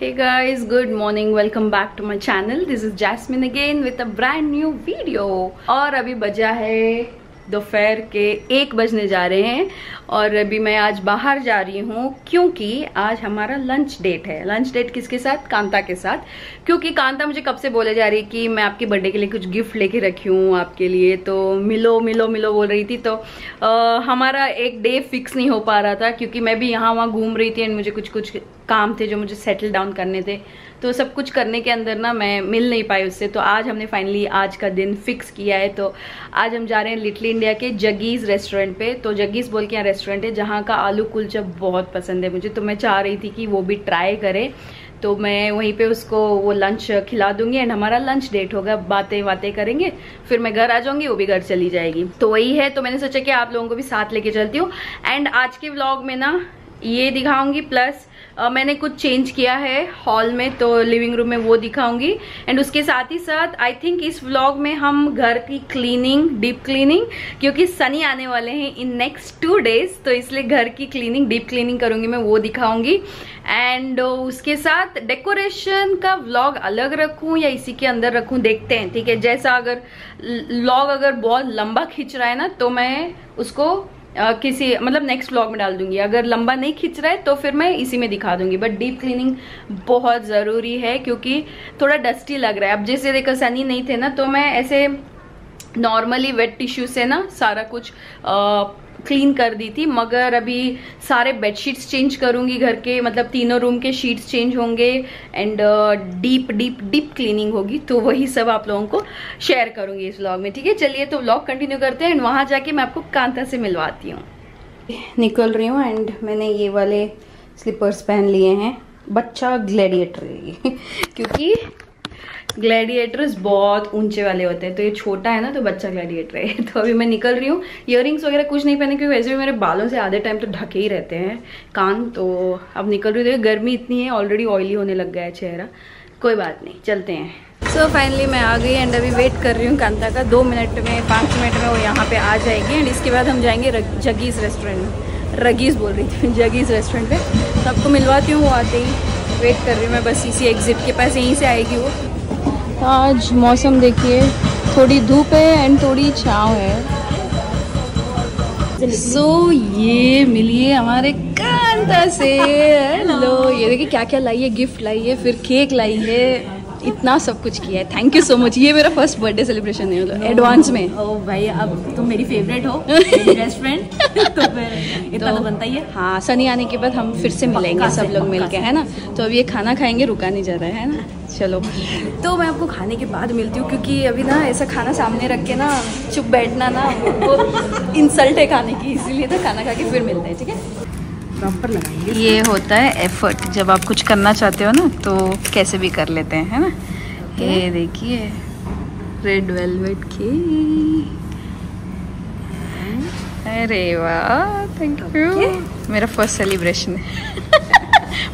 Hey guys, good morning. Welcome back to my channel. This is Jasmine again with a brand new video. और अभी बजा है दोपहर के 1 बजने जा रहे हैं और अभी मैं आज बाहर जा रही हूँ क्योंकि आज हमारा लंच डेट है। लंच डेट किसके साथ? कांता के साथ। क्योंकि कांता मुझे कब से बोले जा रही कि मैं आपके बर्थडे के लिए कुछ गिफ्ट लेके रखी हूँ आपके लिए, तो मिलो मिलो मिलो बोल रही थी। तो हमारा एक डे फिक्स नहीं हो पा रहा था क्योंकि मैं भी यहाँ वहाँ घूम रही थी एंड मुझे कुछ काम थे जो मुझे सेटल डाउन करने थे, तो सब कुछ करने के अंदर ना मैं मिल नहीं पाई उससे। तो आज हमने फाइनली आज का दिन फिक्स किया है। तो आज हम जा रहे हैं लिटिल इंडिया के जगीज रेस्टोरेंट पे। तो जगीज बोल के यहाँ रेस्टोरेंट है जहाँ का आलू कुलचा बहुत पसंद है मुझे, तो मैं चाह रही थी कि वो भी ट्राई करे। तो मैं वहीं पे उसको वो लंच खिला दूंगी एंड हमारा लंच डेट होगा। बातें बातें करेंगे, फिर मैं घर आ जाऊंगी, वो भी घर चली जाएगी। तो वही है, तो मैंने सोचा कि आप लोगों को भी साथ लेके चलती हूँ। एंड आज के व्लॉग में ना ये दिखाऊंगी, प्लस मैंने कुछ चेंज किया है हॉल में, तो लिविंग रूम में वो दिखाऊंगी। एंड उसके साथ ही साथ आई थिंक इस व्लॉग में हम घर की क्लीनिंग, डीप क्लीनिंग, क्योंकि सनी आने वाले हैं इन नेक्स्ट 2 डेज, तो इसलिए घर की क्लीनिंग, डीप क्लीनिंग करूंगी मैं, वो दिखाऊंगी। एंड उसके साथ डेकोरेशन का व्लॉग अलग रखूं या इसी के अंदर रखूं, देखते हैं। ठीक है, जैसा अगर व्लॉग अगर बहुत लंबा खींच रहा है ना तो मैं उसको किसी मतलब नेक्स्ट व्लॉग में डाल दूंगी। अगर लंबा नहीं खींच रहा है तो फिर मैं इसी में दिखा दूंगी। बट डीप क्लीनिंग बहुत ज़रूरी है क्योंकि थोड़ा डस्टी लग रहा है। अब जैसे देखो सनी नहीं थे ना, तो मैं ऐसे नॉर्मली वेट टिश्यू से ना सारा कुछ क्लीन कर दी थी, मगर अभी सारे बेडशीट्स चेंज करूंगी घर के, मतलब तीनों रूम के शीट्स चेंज होंगे and deep deep deep cleaning होगी। तो वही सब आप लोगों को शेयर करूंगी इस व्लॉग में। ठीक है, चलिए तो व्लॉग कंटिन्यू करते हैं एंड वहां जाके मैं आपको कांता से मिलवाती हूँ। निकल रही हूँ एंड मैंने ये वाले स्लीपर्स पहन लिए हैं। बच्चा ग्लैडिएटर है क्योंकि ग्लैडिएटर्स बहुत ऊंचे वाले होते हैं, तो ये छोटा है ना, तो बच्चा ग्लैडिएटर है। तो अभी मैं निकल रही हूँ। इयररिंग्स वगैरह कुछ नहीं पहने क्योंकि वैसे भी मेरे बालों से आधे टाइम तो ढके ही रहते हैं कान। तो अब निकल रही हूँ। गर्मी इतनी है, ऑलरेडी ऑयली होने लग गया है चेहरा। कोई बात नहीं, चलते हैं। सो फाइनली मैं आ गई एंड अभी वेट कर रही हूँ कांता का। 2 मिनट में 5 मिनट में वो यहाँ पे आ जाएगी एंड इसके बाद हम जाएंगे जगीज रेस्टोरेंट में। रगीज बोल रही थी, जगीज रेस्टोरेंट पे। तो आपको मिलवाती हूँ वो आते ही। वेट कर रही हूँ मैं बस इसी एग्जिट के पास, यहीं से आएगी वो। आज मौसम देखिए, थोड़ी धूप है एंड थोड़ी छाँव है। सो ये मिलिए हमारे कांता से। हेलो, ये देखिए क्या क्या लाई है, गिफ्ट लाई है, फिर केक लाई है, इतना सब कुछ किया है। Thank you so much. ये मेरा फर्स्ट बर्थडे सेलिब्रेशन है मतलब एडवांस में। ओ भाई, अब तुम मेरी फेवरेट हो बेस्ट फ्रेंड, तो फिर इतना तो बनता ही है। हाँ, सनी आने के बाद हम फिर से मिलेंगे सब लोग मिलके, है ना। तो अब ये खाना खाएंगे, रुका नहीं जा रहा है ना। चलो, तो मैं आपको खाने के बाद मिलती हूँ क्योंकि अभी ना ऐसा खाना सामने रख के ना चुप बैठना ना वो इंसल्ट है खाने की, इसीलिए तो खाना खा के फिर मिलते हैं। ठीक है, प्रॉपर लगाएंगे। ये होता है एफर्ट, जब आप कुछ करना चाहते हो ना तो कैसे भी कर लेते हैं, है ना। ये देखिए रेड वेलवेट केक। अरे वाह, थैंक यू। मेरा फर्स्ट सेलिब्रेशन है।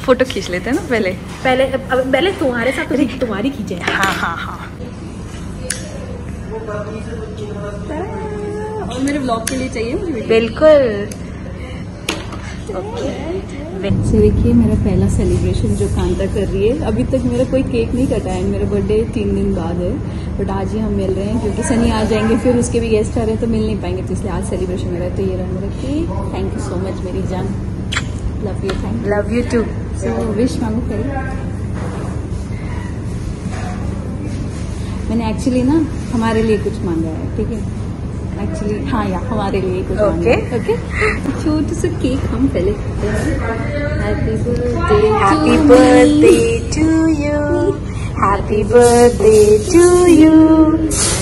फोटो खींच लेते हैं ना पहले तुम्हारे साथ तो तुम्हारी खींचे। हाँ हाँ हाँ। और मेरे व्लॉग के लिए चाहिए मुझे। बिल्कुल। देखिए मेरा पहला सेलिब्रेशन जो कांता कर रही है। अभी तक मेरा कोई केक नहीं कटा है, मेरा बर्थडे 3 दिन बाद है, बट आज ही हम मिल रहे हैं क्योंकि सनी आ जाएंगे, फिर उसके भी गेस्ट आ रहे हैं तो मिल नहीं पाएंगे, तो इसलिए आज सेलिब्रेशन मेरा। तो ये रहा मेरा cake. Thank you so much मेरी जान, love you. Thank love you too. So wish मांगो पहले। मैंने एक्चुअली ना हमारे लिए कुछ मांगा है। ठीक है, एक्चुअली हाँ यार हमारे लिए कुछ मांगा है। ओके, छोटा सा केक हम पहले खाते हैं। Happy birthday to you, happy birthday to you,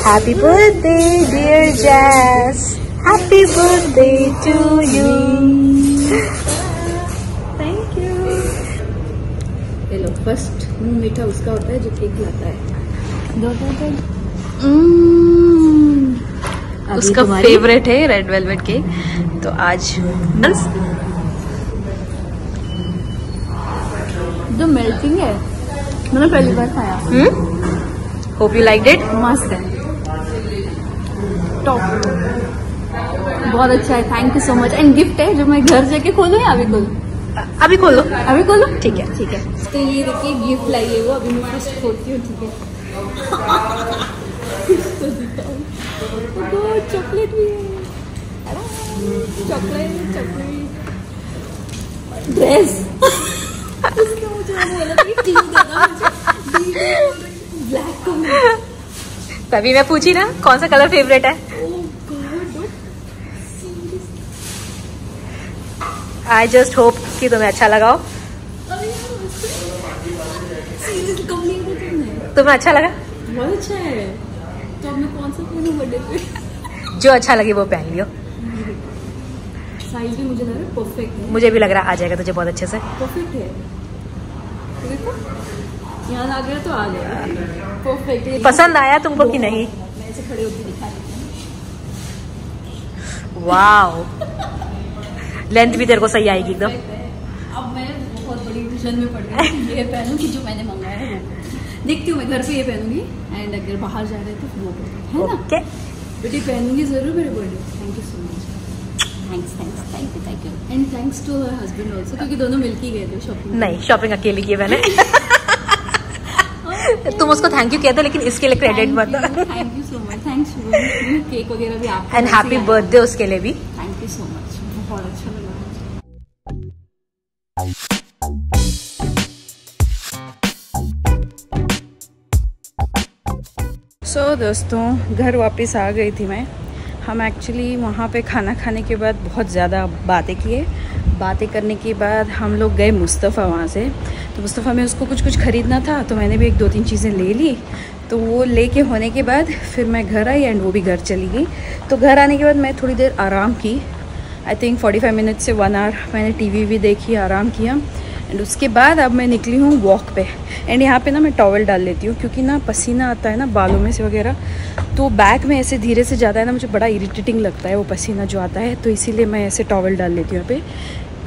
happy birthday dear Jas, happy birthday to you. Thank you. Hello, first मुंह मीठा उसका होता है जो केक लाता है। उसका फेवरेट है रेड वेलवेट केक, तो आज जो मेल्टिंग है, मैंने पहली बार खाया। Hope you like it. मस्त है, टॉप, बहुत अच्छा है। Thank you so much. And gift है जो मैं घर जाके खोलूँ या अभी खोलूँ? अभी खोलो, अभी खोलो, ठीक है। ठीक है। तो ये देखिए गिफ्ट लाई है वो, अभी मैं फर्स्ट खोलती हूँ, ठीक है। तो दिखाऊं, चॉकलेट भी है, चॉकलेट ड्रेस। इसका मुझे बोला था कि टी देना मुझे, ब्लैक कलर। तभी मैं पूछी ना कौन सा कलर फेवरेट है। आई जस्ट होप कि तुम्हें अच्छा लगाओ। तुम्हें अच्छा लगा? बहुत अच्छा है। तो अब मैं कौन सा पहनूं बर्थडे पे? जो अच्छा लगे वो पहन लियो। साइज भी मुझे लग रहा है परफेक्ट है। मुझे भी लग रहा आ जाएगा तुझे बहुत अच्छे से। परफेक्ट है, देखो यहाँ लग रहा है तो आ जाएगा, परफेक्ट है। पसंद आया तुमको कि नहीं? मैं ऐसे खड़े होकर दिखा देती हूँ। वाओ, लेंथ भी तेरे को सही आएगी एकदम। अब मैं बहुत बड़ी विजन में पड़ गई, ये पहनूं कि जो मैंने मंगाया है वो। देखती हूँ मैं घर पे ये पहनूंगी, एंड अगर बाहर जा रहे हैं तो फिर वो है ना। ओके बेटी पहनूंगी जरूर मेरे birthday. Thank you so much. Thank you and thanks to her husband also, क्योंकि दोनों मिलके गए थे शॉपिंग। नहीं, शॉपिंग अकेली की है मैंने। तुम उसको थैंक यू कहते हो, लेकिन इसके लिए क्रेडिट मत दो। Thank you so much, thanks. Cake वगैरह भी आप, एंड हैप्पी बर्थडे उसके लिए भी। थैंक यू सो मच, बहुत अच्छा लगा। सो दोस्तों, घर वापस आ गई थी मैं। हम एक्चुअली वहाँ पे खाना खाने के बाद बहुत ज़्यादा बातें किए। बातें करने के बाद हम लोग गए मुस्तफ़ा वहाँ से। तो मुस्तफ़ा में उसको कुछ खरीदना था, तो मैंने भी 1-2-3 चीज़ें ले ली। तो वो लेके होने के बाद फिर मैं घर आई एंड वो भी घर चली गई। तो घर आने के बाद मैं थोड़ी देर आराम की, आई थिंक 45 मिनट से 1 आवर मैंने टीवी भी देखी, आराम किया। एंड उसके बाद अब मैं निकली हूँ वॉक पे। एंड यहाँ पे ना मैं टॉवल डाल लेती हूँ, क्योंकि ना पसीना आता है ना बालों में से वगैरह, तो बैक में ऐसे धीरे से ज़्यादा है ना, मुझे बड़ा इरिटेटिंग लगता है वो पसीना जो आता है। तो इसीलिए मैं ऐसे टॉवल डाल लेती हूँ यहाँ पे।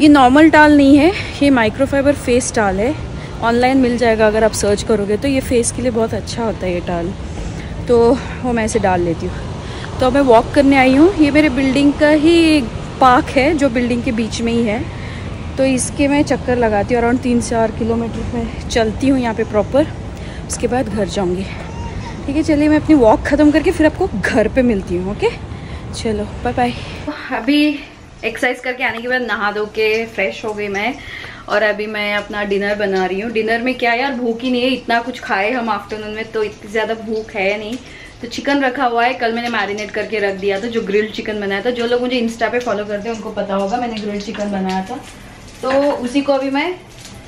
ये नॉर्मल टाल नहीं है, ये माइक्रोफाइबर फेस टाल है। ऑनलाइन मिल जाएगा अगर आप सर्च करोगे तो। ये फेस के लिए बहुत अच्छा होता है ये टाल, तो वो मैं ऐसे डाल लेती हूँ। तो अब मैं वॉक करने आई हूँ। ये मेरे बिल्डिंग का ही पार्क है जो बिल्डिंग के बीच में ही है। तो इसके मैं चक्कर लगाती हूँ, अराउंड 3-4 किलोमीटर में चलती हूँ यहाँ पे प्रॉपर। उसके बाद घर जाऊँगी। ठीक है, चलिए मैं अपनी वॉक ख़त्म करके फिर आपको घर पे मिलती हूँ। ओके, चलो बाय बाय। अभी एक्सरसाइज करके आने के बाद नहा धो के फ्रेश हो गई मैं, और अभी मैं अपना डिनर बना रही हूँ। डिनर में क्या यार, भूख ही नहीं है। इतना कुछ खाए हम आफ्टरनून में, तो इतनी ज़्यादा भूख है नहीं। तो चिकन रखा हुआ है, कल मैंने मैरिनेट करके रख दिया था, जो ग्रिल्ड चिकन बनाया था। जो लोग मुझे इंस्टा पे फॉलो करते हैं उनको पता होगा, मैंने ग्रिल्ड चिकन बनाया था। तो उसी को अभी मैं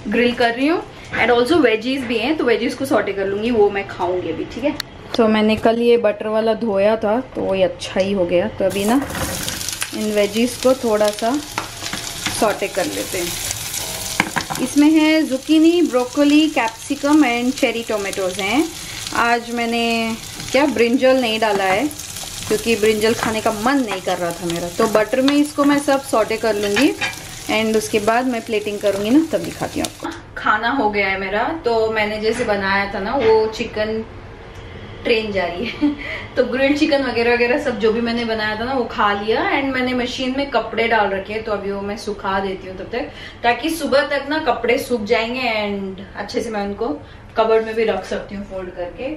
ग्रिल कर रही हूँ। एंड ऑल्सो वेजीज भी हैं, तो वेजीज को सॉटे कर लूँगी, वो मैं खाऊंगी अभी। ठीक है, तो मैंने कल ये बटर वाला धोया था, तो ये अच्छा ही हो गया। तो अभी ना इन वेजीज को थोड़ा सा सॉटे कर लेते हैं। इसमें है zucchini, broccoli, capsicum and cherry tomatoes हैं। आज मैंने क्या ब्रिंजल नहीं डाला है, क्योंकि ब्रिंजल खाने का मन नहीं कर रहा था मेरा। तो बटर में इसको मैं सब सॉटे कर लूँगी, एंड उसके बाद मैं प्लेटिंग करूँगी ना, तब दिखाती हूँ आपको। खाना हो गया है मेरा। तो मैंने जैसे बनाया था ना, वो चिकन ट्रेन जा रही है। तो ग्रिल्ड चिकन वगैरह वगैरह सब जो भी मैंने बनाया था ना, वो खा लिया। एंड मैंने मशीन में कपड़े डाल रखे हैं, तो अभी वो मैं सुखा देती हूँ तब तक, ताकि सुबह तक ना कपड़े सूख जाएंगे एंड अच्छे से मैं उनको कबर्ड में भी रख सकती हूँ फोल्ड करके।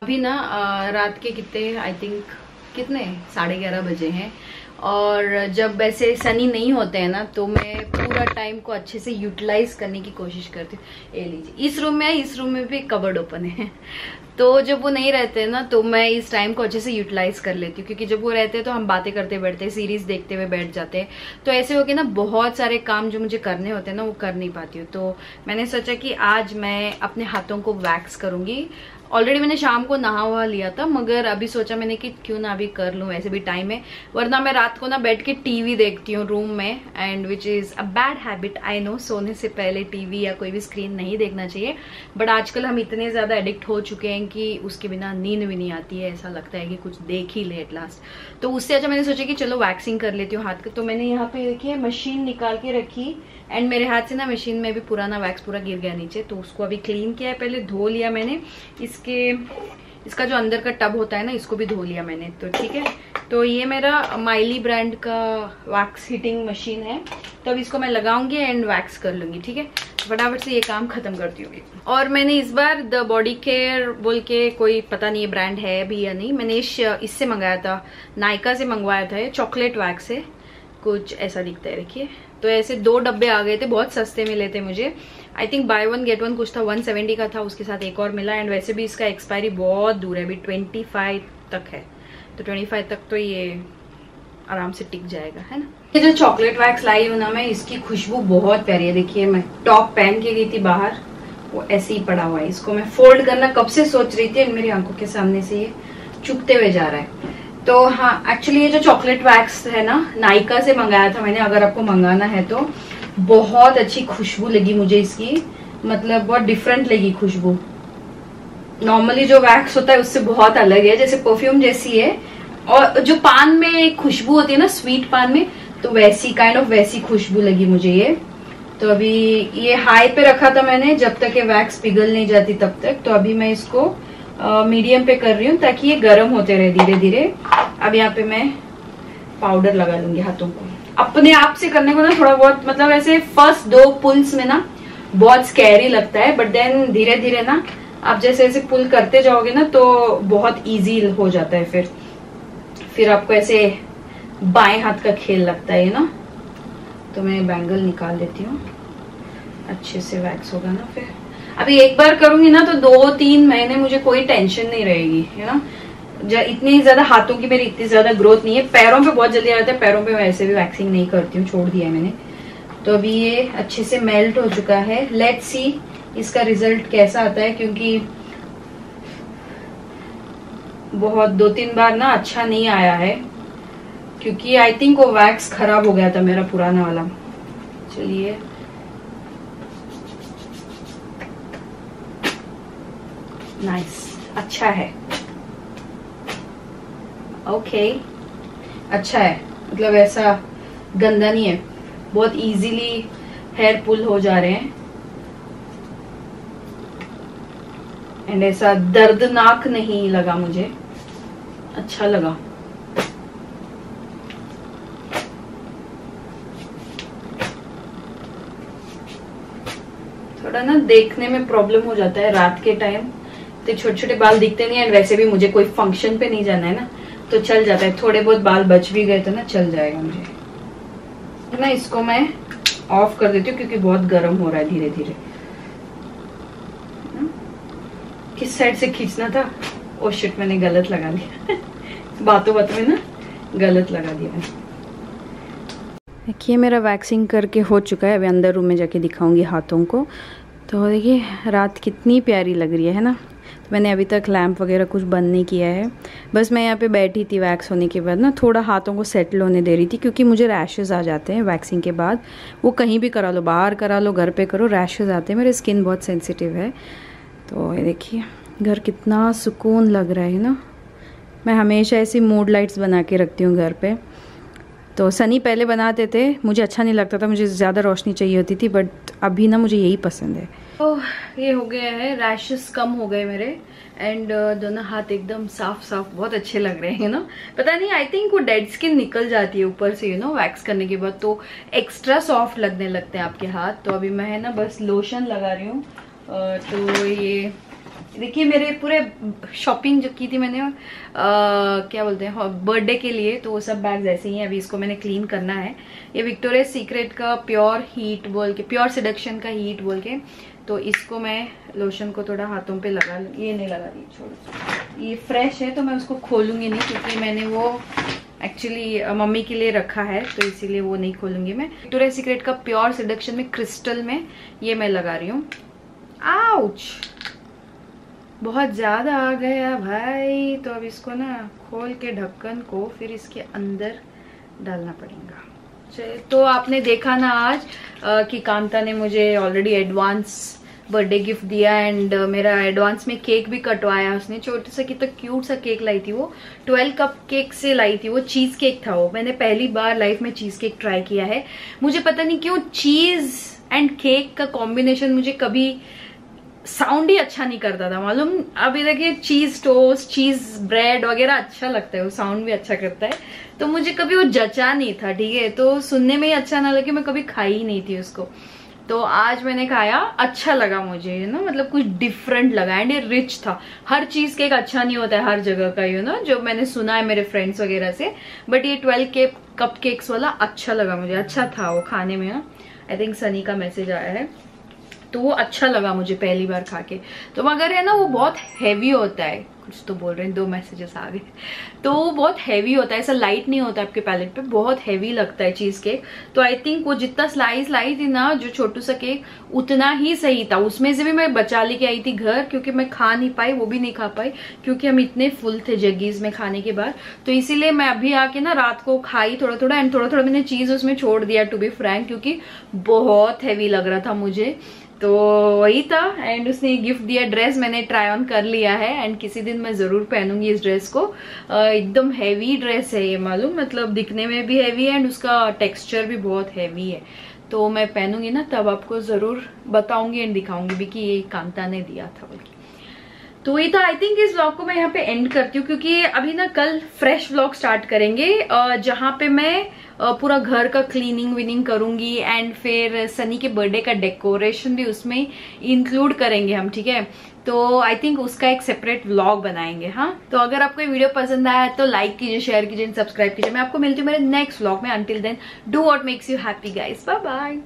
अभी ना रात के कितने, आई थिंक कितने 11:30 बजे हैं। और जब वैसे सनी नहीं होते हैं ना, तो मैं पूरा पूरा टाइम को अच्छे से यूटिलाइज करने की कोशिश करती हूँ। ये लीजिए, इस रूम में है, इस रूम में भी कबर्ड ओपन है तो जब वो नहीं रहते ना तो मैं इस टाइम को अच्छे से यूटिलाइज कर लेती हूँ, क्योंकि जब वो रहते हैं तो हम बातें करते बैठते हैं, सीरीज देखते हुए बैठ जाते हैं, तो ऐसे हो के ना बहुत सारे काम जो मुझे करने होते हैं ना वो कर नहीं पाती हूँ। तो मैंने सोचा कि आज मैं अपने हाथों को वैक्स करूंगी। ऑलरेडी मैंने शाम को नहा वहा लिया था, मगर अभी सोचा मैंने कि क्यों ना अभी कर लूं, वैसे भी टाइम है, वरना मैं रात को ना बैठ के टीवी देखती हूँ रूम में, and which is a bad habit I know. सोने से पहले टीवी या कोई भी स्क्रीन नहीं देखना चाहिए, बट आजकल हम इतने ज्यादा एडिक्ट हो चुके हैं कि उसके बिना नींद भी नहीं आती है, ऐसा लगता है कि कुछ देख ही ले एट लास्ट। तो उससे अच्छा मैंने सोचा कि चलो वैक्सिंग कर लेती हूँ हाथ का। तो मैंने यहाँ पे देखिए मशीन निकाल के रखी, एंड मेरे हाथ से ना मशीन में भी पुराना वैक्स पूरा गिर गया नीचे, तो उसको अभी क्लीन किया है, पहले धो लिया मैंने। इसका जो अंदर का टब होता है ना, इसको भी धो लिया मैंने, तो ठीक है। तो ये मेरा माइली ब्रांड का वैक्स हीटिंग मशीन है, तो अब इसको मैं लगाऊंगी एंड वैक्स कर लूंगी, ठीक है। फटाफट से ये काम खत्म करती हूँ। और मैंने इस बार द बॉडी केयर बोल के, कोई पता नहीं ये ब्रांड है भी या नहीं, मैंने इससे मंगाया था, नायका से मंगवाया था, ये चॉकलेट वैक्स है, कुछ ऐसा दिखता है देखिए। तो ऐसे 2 डब्बे आ गए थे, बहुत सस्ते मिले थे मुझे, आई थिंक बाय 1 गेट 1 कुछ था, 170 का था, उसके साथ एक और मिला। एंड वैसे भी इसका एक्सपायरी बहुत दूर है, अभी 25 तक है, तो 25 तक तो ये आराम से टिक जाएगा, है ना। ये जो चॉकलेट वैक्स लाई हूँ ना मैं, इसकी खुशबू बहुत प्यारी है। देखिए मैं टॉप पहन के गई थी बाहर, वो ऐसे ही पड़ा हुआ है, इसको मैं फोल्ड करना कब से सोच रही थी, मेरी आंखों के सामने से ये चुपते हुए जा रहा है। तो हाँ, एक्चुअली ये जो चॉकलेट वैक्स है ना, नायका से मंगाया था मैंने, अगर आपको मंगाना है तो बहुत अच्छी खुशबू लगी मुझे इसकी, मतलब बहुत डिफरेंट लगी खुशबू। नॉर्मली जो वैक्स होता है उससे बहुत अलग है, जैसे परफ्यूम जैसी है, और जो पान में एक खुशबू होती है ना, स्वीट पान में, तो वैसी काइंड ऑफ वैसी खुशबू लगी मुझे ये। तो अभी ये हाई पे रखा था मैंने, जब तक ये वैक्स पिघल नहीं जाती तब तक। तो अभी मैं इसको मीडियम पे कर रही हूँ ताकि ये गर्म होते रहे धीरे धीरे। अब यहाँ पे मैं पाउडर लगा लूंगी हाथों को। अपने आप से करने को ना थोड़ा बहुत, मतलब ऐसे फर्स्ट 2 पुल्स में ना बहुत स्कैरी लगता है, बट देन धीरे धीरे ना आप जैसे ऐसे पुल करते जाओगे ना तो बहुत इजी हो जाता है। फिर आपको ऐसे बाएं हाथ का खेल लगता है ना। तो मैं बैंगल निकाल लेती हूँ, अच्छे से वैक्स होगा ना। फिर अभी एक बार करूंगी ना तो 2-3 महीने मुझे कोई टेंशन नहीं रहेगी, है ना। इतनी ज्यादा हाथों की मेरी इतनी ज्यादा ग्रोथ नहीं है, पैरों पे बहुत जल्दी आ जाता है, पैरों पे वैसे भी वैक्सिंग नहीं करती हूँ, छोड़ दिया है मैंने। तो अभी ये अच्छे से मेल्ट हो चुका है, लेट्स सी इसका रिजल्ट कैसा आता है, क्योंकि बहुत 2-3 बार ना अच्छा नहीं आया है, क्योंकि आई थिंक वो वैक्स खराब हो गया था मेरा पुराना वाला। चलिए नाइस, अच्छा है, ओके अच्छा है, मतलब ऐसा गंदा नहीं है, बहुत इजीली हेयर पुल हो जा रहे हैं, एंड ऐसा दर्दनाक नहीं लगा मुझे, अच्छा लगा। थोड़ा ना देखने में प्रॉब्लम हो जाता है रात के टाइम, तो छोटे छोटे बाल दिखते नहीं है, वैसे भी मुझे कोई फंक्शन पे नहीं जाना है ना, तो चल जाता है। थोड़े बहुत बाल बच भी गए तो ना चल जाएगा मुझे ना। इसको मैं ऑफ कर देती हूँ क्योंकि बहुत गर्म हो रहा है धीरे धीरे। किस साइड से खींचना था, ओ शिट मैंने गलत लगा दिया बातों बातों में ना गलत लगा दिया मैंने। देखिए मेरा वैक्सिंग करके हो चुका है, अभी अंदर रूम में जाके दिखाऊंगी हाथों को। तो देखिए रात कितनी प्यारी लग रही है ना। तो मैंने अभी तक लैंप वगैरह कुछ बंद नहीं किया है, बस मैं यहाँ पे बैठी थी वैक्स होने के बाद ना, थोड़ा हाथों को सेटल होने दे रही थी, क्योंकि मुझे रैशेज़ आ जाते हैं वैक्सिंग के बाद। वो कहीं भी करा लो, बाहर करा लो, घर पे करो, रैशेज़ आते हैं, मेरी स्किन बहुत सेंसिटिव है। तो ये देखिए घर कितना सुकून लग रहा है ना। मैं हमेशा ऐसी मूड लाइट्स बना के रखती हूँ घर पे। तो सनी पहले बनाते थे, मुझे अच्छा नहीं लगता था, मुझे ज़्यादा रोशनी चाहिए होती थी, बट अभी ना मुझे यही पसंद है। तो ये हो गया है, रैशेस कम हो गए मेरे, एंड दोनों हाथ एकदम साफ साफ बहुत अच्छे लग रहे हैं ना। पता नहीं, आई थिंक वो डेड स्किन निकल जाती है ऊपर से, वैक्स करने के बाद, तो एक्स्ट्रा सॉफ्ट लगने लगते हैं आपके हाथ। तो अभी मैं है ना बस लोशन लगा रही हूँ। तो ये देखिए मेरे पूरे शॉपिंग जो की थी मैंने क्या बोलते हैं बर्थडे के लिए, तो वो सब बैग्स ऐसे ही हैं। अभी इसको मैंने क्लीन करना है। ये विक्टोरिया सीक्रेट का प्योर हीट बोल के, प्योर सेडक्शन का हीट बोल के, तो इसको मैं लोशन को थोड़ा हाथों पे लगा, ये नहीं लगा रही, छोड़, ये फ्रेश है तो मैं उसको खोलूंगी नहीं, क्योंकि मैंने वो एक्चुअली मम्मी के लिए रखा है, तो इसीलिए वो नहीं खोलूंगी मैं। विक्टोरिया सीक्रेट का प्योर सेडक्शन में क्रिस्टल में ये मैं लगा रही हूँ। आउच, बहुत ज्यादा आ गया भाई। तो अब इसको ना खोल के ढक्कन को फिर इसके अंदर डालना पड़ेगा। चलिए, तो आपने देखा ना आज कि कांता ने मुझे ऑलरेडी एडवांस बर्थडे गिफ्ट दिया एंड मेरा एडवांस में केक भी कटवाया उसने। छोटा सा कितना क्यूट सा केक लाई थी वो, 12 कप केक से लाई थी वो, चीज केक था वो। मैंने पहली बार लाइफ में चीज केक ट्राई किया है। मुझे पता नहीं क्यों चीज एंड केक का कॉम्बिनेशन मुझे कभी साउंड ही अच्छा नहीं करता था, मालूम। अभी देखिए चीज टोस्ट, चीज ब्रेड वगैरह अच्छा लगता है, वो साउंड भी अच्छा करता है, तो मुझे कभी वो जचा नहीं था, ठीक है। तो सुनने में ही अच्छा ना लगे, मैं कभी खाई ही नहीं थी उसको। तो आज मैंने खाया, अच्छा लगा मुझे, यू नो, मतलब कुछ डिफरेंट लगा एंड ये रिच था। हर चीज केक अच्छा नहीं होता है हर जगह का, यू नो, जो मैंने सुना है मेरे फ्रेंड्स वगैरह से, बट ये 12 कप केक्स वाला अच्छा लगा मुझे, अच्छा था वो खाने में। आई थिंक सनी का मैसेज आया है, तो वो अच्छा लगा मुझे पहली बार खा के। तो मगर है ना वो बहुत हैवी होता है, कुछ तो बोल रहे हैं, 2 मैसेजेस आ गए। तो वो बहुत हैवी होता है, ऐसा लाइट नहीं होता आपके पैलेट पे, बहुत हैवी लगता है चीज केक। तो आई थिंक वो जितना स्लाइस लाई थी ना जो छोटू सा केक, उतना ही सही था। उसमें से भी मैं बचा लेके आई थी घर, क्योंकि मैं खा नहीं पाई, वो भी नहीं खा पाई, क्योंकि हम इतने फुल थे जग्गीज में खाने के बाद। तो इसीलिए मैं अभी आके ना रात को खाई थोड़ा थोड़ा एंड थोड़ा थोड़ा मैंने चीज उसमें छोड़ दिया, टू बी फ्रैंक, क्योंकि बहुत हैवी लग रहा था मुझे। तो वही था एंड उसने गिफ्ट दिया। ड्रेस मैंने ट्राई ऑन कर लिया है एंड किसी दिन मैं जरूर पहनूंगी इस ड्रेस को। एकदम हैवी ड्रेस है ये, मालूम, मतलब दिखने में भी हैवी है एंड उसका टेक्सचर भी बहुत हैवी है। तो मैं पहनूंगी ना तब आपको जरूर बताऊंगी एंड दिखाऊंगी भी कि ये कांता ने दिया था बोल के। तो ये था। आई थिंक इस व्लॉग को मैं यहाँ पे एंड करती हूँ, क्योंकि अभी ना कल फ्रेश व्लॉग स्टार्ट करेंगे, जहाँ पे मैं पूरा घर का क्लीनिंग विनिंग करूंगी एंड फिर सनी के बर्थडे का डेकोरेशन भी उसमें इंक्लूड करेंगे हम, ठीक है। तो आई थिंक उसका एक सेपरेट व्लॉग बनाएंगे। हाँ, तो अगर आपको ये वीडियो पसंद आया तो लाइक कीजिए, शेयर कीजिए, सब्सक्राइब कीजिए। मैं आपको मिलती हूँ मेरे नेक्स्ट व्लॉग में। Until then do what makes you happy guys, bye bye.